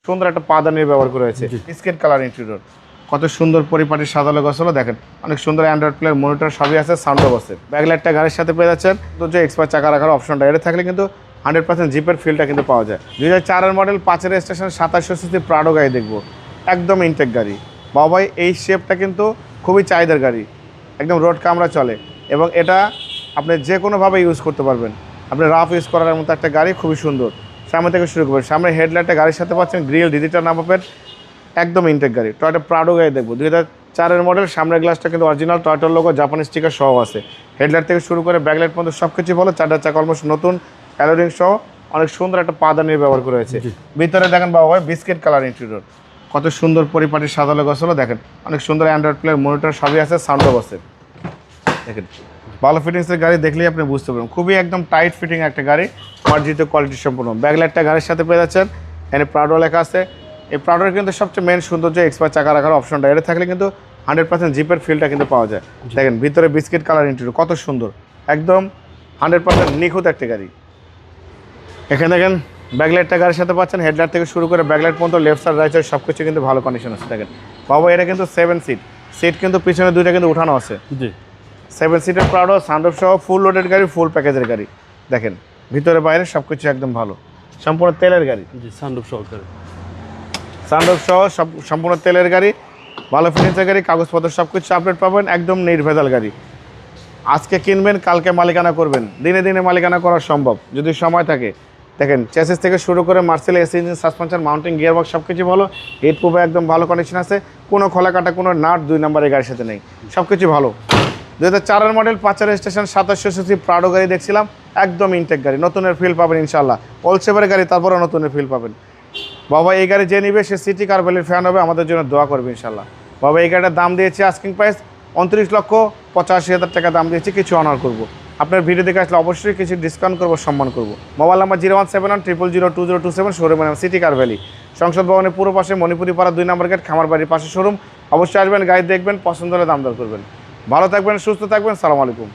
সুন্দর একটা পাদানির ব্যবহার করা হয়েছে, বিস্কিট কালার ইন্টেরিয়র। কত সুন্দর পরিপাটি সাজালো গোছালো, দেখেন অনেক সুন্দর অ্যান্ড্রয়েড প্লেয়ার, মনিটর সবই আছে, সাউন্ডও বসে। ব্যাকলাইটটা গাড়ির সাথে পেয়ে যাচ্ছেন, তো যে এক্সপার্ট চাকা রাখার অপশনটা এটা থাকলে কিন্তু 100% জিপের ফিলটা কিন্তু পাওয়া যায়। 2004 মডেল 5 রেজিস্ট্রেশন 2700 সিসি প্রাডো গাড়ি দেখবো, একদম ইনটেক গাড়ি। বাবাই এই শেপটা কিন্তু খুবই চাহিদার গাড়ি, একদম রোড কামরা চলে এবং এটা আপনি যে কোনোভাবে ইউজ করতে পারবেন। আপনি রাফ ইউজ করার মতো একটা গাড়ি, খুবই সুন্দর। সামনে থেকে শুরু করবেন, সামনে হেডলাইটটা গাড়ির সাথে পাচ্ছেন, গ্রিল ডিজিটাল নাম্বার প্লেট, একদম ইনটেক গাড়ি। টয়োটা প্রাডো গাড়ি দেখবো 2004 মডেল, সামনের গ্লাসটা কিন্তু অরিজিনাল টয়োটার লোগো, জাপানি স্টিকার সহ আছে। হেডলাইট থেকে শুরু করে ব্যাকলাইট পর্যন্ত সব কিছু ভালো, চারটা চাকা অলমোস্ট নতুন, অ্যালোরিং সহ অনেক সুন্দর একটা পাদানির ব্যবহার করা হয়েছে। ভিতরে দেখেন বাবা ভাই বিস্কিট কালার ইন্টেরিয়র, কত সুন্দর পরিপাটি সাজালো গোছালো, দেখেন অনেক সুন্দর অ্যান্ড্রয়েড প্লেয়ার, মনিটর সবই আছে, সাউন্ডও বসে। দেখেন ভালো ফিটিংসের গাড়ি দেখলেই আপনি বুঝতে পারবেন, খুবই একদম টাইট ফিটিং একটা গাড়ি, মার্জিত কোয়ালিটি সম্পূর্ণ। ব্যাকলাইটটা গাড়ির সাথে পেয়ে যাচ্ছেন, এখানে প্রাডো লেখা আছে। এই প্রাডোর কিন্তু সবচেয়ে মেন সৌন্দর্য এক্সপার্ট চাকা রাখার অপশনটা, এটা থাকলে কিন্তু 100% জিপের ফিলটা কিন্তু পাওয়া যায়। দেখেন ভিতরে বিস্কিট কালার ইন্টেরিয়র, কত সুন্দর, একদম 100% নিখুঁত একটা গাড়ি। এখানে দেখেন ব্যাকলাইটটা গাড়ির সাথে পাচ্ছেন, হেডলাইট থেকে শুরু করে ব্যাকলাইট পর্যন্ত, লেফট সাইড রাইট সাইড সব কিছু কিন্তু ভালো কন্ডিশন আছে। দেখেন বাবা এটা কিন্তু 7 সিট, সিট কিন্তু পিছনে দুইটা কিন্তু উঠানো আছে। 7 সিটের প্রাডো, সানরুফ সহ ফুল লোডেড গাড়ি, ফুল প্যাকেজের গাড়ি। দেখেন ভিতরে বাইরে সব কিছু একদম ভালো, সম্পূর্ণ তেলের গাড়ি। সানরুফ সহ সব সম্পূর্ণ তেলের গাড়ি, ভালো ফিনিশিংয়ের গাড়ি, কাগজপত্র সব কিছু আপডেট পাবেন, একদম নির্ভেজাল গাড়ি। আজকে কিনবেন, কালকে মালিকানা করবেন, দিনে দিনে মালিকানা করা সম্ভব যদি সময় থাকে। দেখেন চেসিস থেকে শুরু করে Marcel AC engine, suspension, mounting, gearbox সব কিছু ভালো, হিট প্রুফে একদম ভালো কন্ডিশন আছে, কোনো খোলা কাটা কোনো নাট 2 নম্বরের গাড়ির সাথে নেই, সব কিছু ভালো। 2004 মডেল 5 রেজিস্ট্রেশন 2700 সিসি প্রাডো গাড়ি দেখছিলাম, একদম ইনটেক গাড়ি, নতুনের ফিল পাবেন ইনশাল্লাহ। ওল্ড শেপের গাড়ি, তারপরে নতুনের ফিল পাবেন। বাবা এই গাড়ি যে নিবে সে সিটি কার ভ্যালির ফ্যান হবে, আমাদের জন্য দোয়া করবে ইনশাল্লাহ। বাবা এই গাড়িটার দাম দিয়েছি আস্কিং প্রাইস 29,85,000 টাকা দাম দিয়েছি, কিছু অনার করবো। আপনার ভিডিও দেখে আসলে অবশ্যই কিছু ডিসকাউন্ট করবো, সম্মান করবো। মোবাইল নাম্বার 01710020227, শোরুম সিটি কার ভ্যালি, সংসদ ভবনের পুরো পাশে, মণিপুরি পাড়া 2 নম্বর গেট, খামার বাড়ির পাশে শোরুম। অবশ্যই আসবেন, গাড়ি দেখবেন, পছন্দ হলে দাম দর করবেন। ভালো থাকবেন, সুস্থ থাকবেন, সালাম আলাইকুম।